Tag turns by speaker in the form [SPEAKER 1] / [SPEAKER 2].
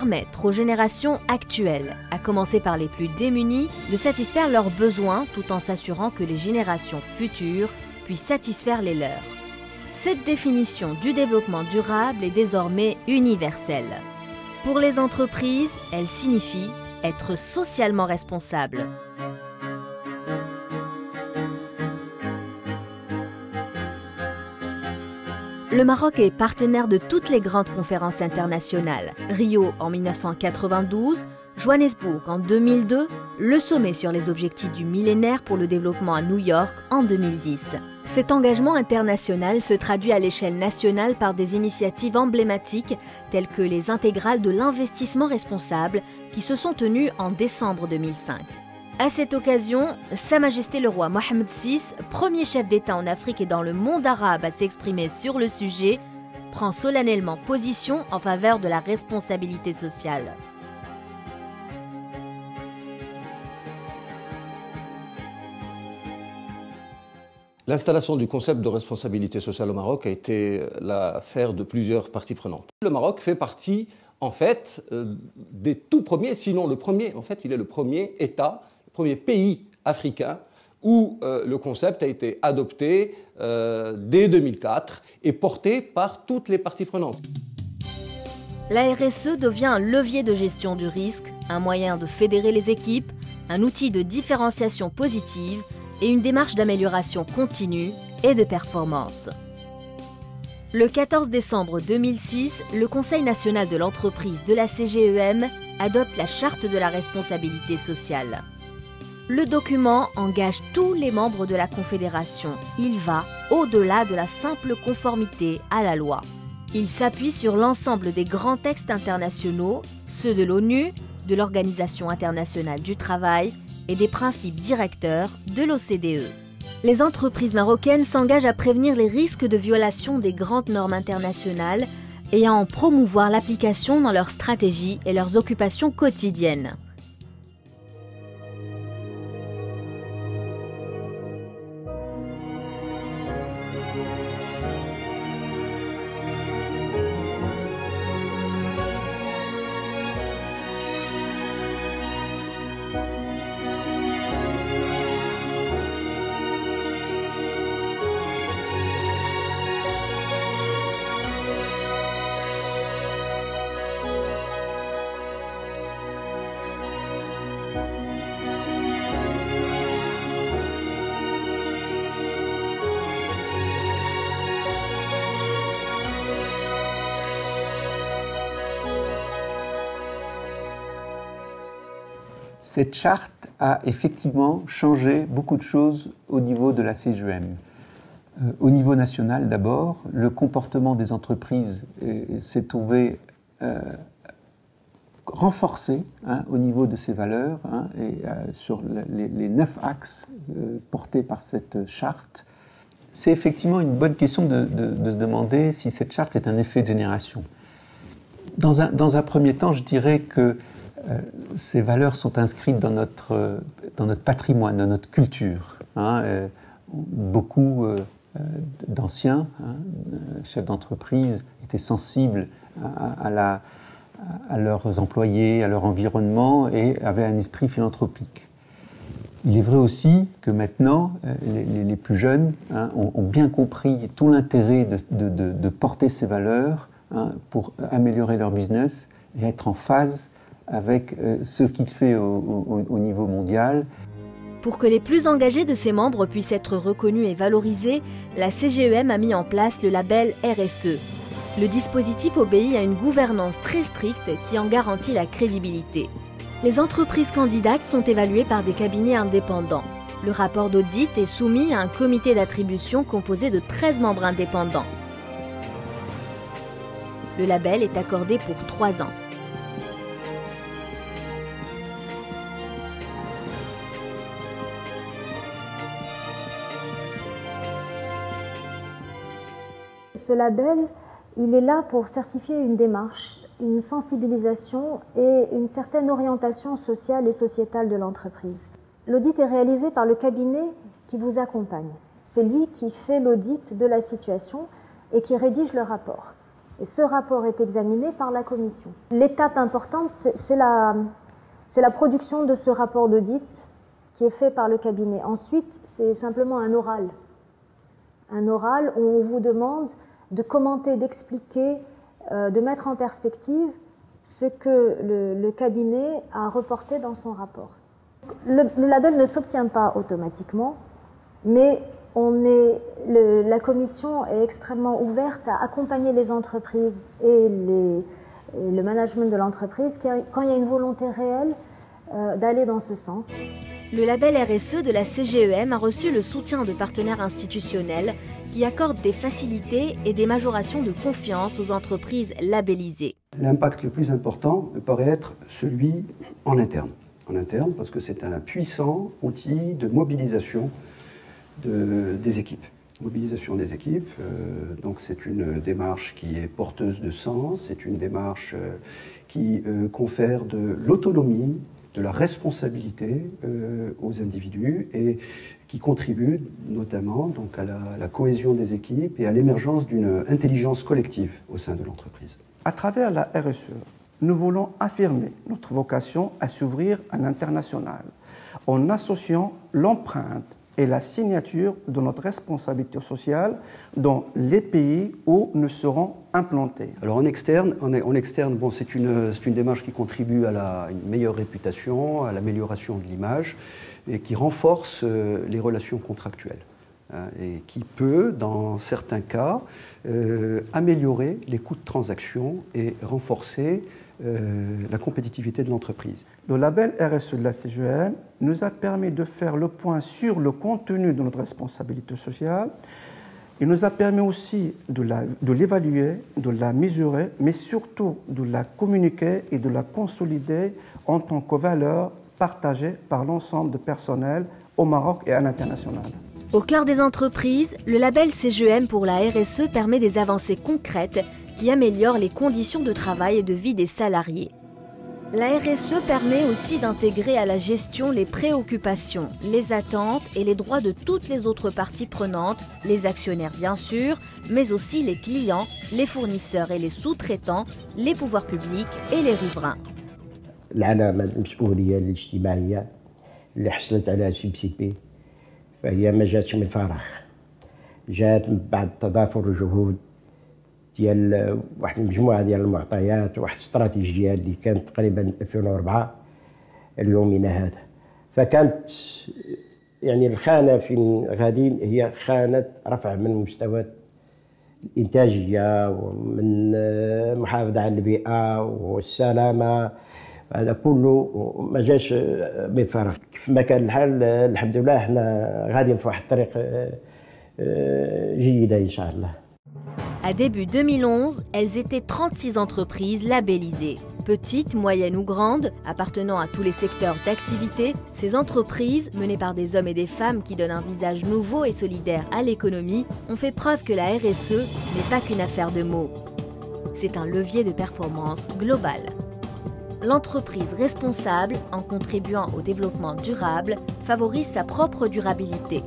[SPEAKER 1] permettre aux générations actuelles, à commencer par les plus démunis, de satisfaire leurs besoins tout en s'assurant que les générations futures puissent satisfaire les leurs. Cette définition du développement durable est désormais universelle. Pour les entreprises, elle signifie être socialement responsable. Le Maroc est partenaire de toutes les grandes conférences internationales. Rio en 1992, Johannesburg en 2002, le sommet sur les objectifs du millénaire pour le développement à New York en 2010. Cet engagement international se traduit à l'échelle nationale par des initiatives emblématiques telles que les intégrales de l'investissement responsable qui se sont tenues en décembre 2005. À cette occasion, Sa Majesté le roi Mohammed VI, premier chef d'État en Afrique et dans le monde arabe à s'exprimer sur le sujet, prend solennellement position en faveur de la responsabilité sociale.
[SPEAKER 2] L'installation du concept de responsabilité sociale au Maroc a été l'affaire de plusieurs parties prenantes. Le Maroc fait partie, en fait, des tout premiers, sinon le premier, en fait, il est le premier État, le premier pays africain où le concept a été adopté dès 2004 et porté par toutes les parties prenantes.
[SPEAKER 1] La RSE devient un levier de gestion du risque, un moyen de fédérer les équipes, un outil de différenciation positive et une démarche d'amélioration continue et de performance. Le 14 décembre 2006, le Conseil national de l'entreprise de la CGEM adopte la Charte de la responsabilité sociale. Le document engage tous les membres de la Confédération. Il va au-delà de la simple conformité à la loi. Il s'appuie sur l'ensemble des grands textes internationaux, ceux de l'ONU, de l'Organisation internationale du travail et des principes directeurs de l'OCDE. Les entreprises marocaines s'engagent à prévenir les risques de violation des grandes normes internationales et à en promouvoir l'application dans leurs stratégies et leurs occupations quotidiennes.
[SPEAKER 3] Cette charte a effectivement changé beaucoup de choses au niveau de la CGEM. Au niveau national d'abord, le comportement des entreprises s'est trouvé renforcé au niveau de ces valeurs et sur les 9 axes portés par cette charte. C'est effectivement une bonne question de se demander si cette charte est un effet de génération. Dans un premier temps, je dirais que ces valeurs sont inscrites dans notre patrimoine, dans notre culture. Beaucoup d'anciens chefs d'entreprise étaient sensibles à leurs employés, à leur environnement et avaient un esprit philanthropique. Il est vrai aussi que maintenant, les plus jeunes ont bien compris tout l'intérêt de porter ces valeurs pour améliorer leur business et être en phase avec ce qu'il fait au niveau mondial.
[SPEAKER 1] Pour que les plus engagés de ses membres puissent être reconnus et valorisés, la CGEM a mis en place le label RSE. Le dispositif obéit à une gouvernance très stricte qui en garantit la crédibilité. Les entreprises candidates sont évaluées par des cabinets indépendants. Le rapport d'audit est soumis à un comité d'attribution composé de 13 membres indépendants. Le label est accordé pour 3 ans.
[SPEAKER 4] Ce label, il est là pour certifier une démarche, une sensibilisation et une certaine orientation sociale et sociétale de l'entreprise. L'audit est réalisé par le cabinet qui vous accompagne. C'est lui qui fait l'audit de la situation et qui rédige le rapport. Et ce rapport est examiné par la commission. L'étape importante, c'est la production de ce rapport d'audit qui est fait par le cabinet. Ensuite, c'est simplement un oral. Un oral où on vous demande de commenter, d'expliquer, de mettre en perspective ce que le cabinet a reporté dans son rapport. Le label ne s'obtient pas automatiquement, mais la commission est extrêmement ouverte à accompagner les entreprises et le management de l'entreprise quand il y a une volonté réelle d'aller dans ce sens.
[SPEAKER 1] Le label RSE de la CGEM a reçu le soutien de partenaires institutionnels qui accordent des facilités et des majorations de confiance aux entreprises labellisées.
[SPEAKER 5] L'impact le plus important me paraît être celui en interne. En interne parce que c'est un puissant outil de mobilisation des équipes. Mobilisation des équipes, donc c'est une démarche qui est porteuse de sens, c'est une démarche qui confère de l'autonomie, de la responsabilité aux individus et qui contribue notamment donc à la cohésion des équipes et à l'émergence d'une intelligence collective au sein de l'entreprise.
[SPEAKER 6] À travers la RSE, nous voulons affirmer notre vocation à s'ouvrir à l'international en associant l'empreinte et la signature de notre responsabilité sociale dans les pays où nous serons implantés.
[SPEAKER 5] Alors en externe, bon, c'est une démarche qui contribue à une meilleure réputation, à l'amélioration de l'image et qui renforce les relations contractuelles et qui peut, dans certains cas, améliorer les coûts de transaction et renforcer la compétitivité de l'entreprise.
[SPEAKER 6] Le label RSE de la CGEM nous a permis de faire le point sur le contenu de notre responsabilité sociale. Il nous a permis aussi de l'évaluer, de la mesurer, mais surtout de la communiquer et de la consolider en tant que valeur partagée par l'ensemble du personnel au Maroc et à l'international.
[SPEAKER 1] Au cœur des entreprises, le label CGEM pour la RSE permet des avancées concrètes qui améliorent les conditions de travail et de vie des salariés. La RSE permet aussi d'intégrer à la gestion les préoccupations, les attentes et les droits de toutes les autres parties prenantes, les actionnaires bien sûr, mais aussi les clients, les fournisseurs et les sous-traitants, les pouvoirs publics et les riverains.
[SPEAKER 7] العلامة المسؤولية الاجتماعية اللي حصلت عليها CPCP فهي ما جاتش من فراغ، جات بعد تضافر الجهود ديال واحد المجموعة ديال المعطيات وواحد الاستراتيجية اللي كانت تقريبا 2004 اليومنا هذا، فكانت يعني الخانة فين غادين هي خانة رفع من مستوى الإنتاجية ومن محافظة على البيئة والسلامة. هذا كله ما جاش بفراغ. كيف ما كان الحال الحمد لله احنا غاديين في واحد الطريق جيدة إن شاء الله.
[SPEAKER 1] À début 2011, elles étaient 36 entreprises labellisées. Petites, moyennes ou grandes, appartenant à tous les secteurs d'activité, ces entreprises, menées par des hommes et des femmes qui donnent un visage nouveau et solidaire à l'économie, ont fait preuve que la RSE n'est pas qu'une affaire de mots. C'est un levier de performance global. L'entreprise responsable, en contribuant au développement durable, favorise sa propre durabilité.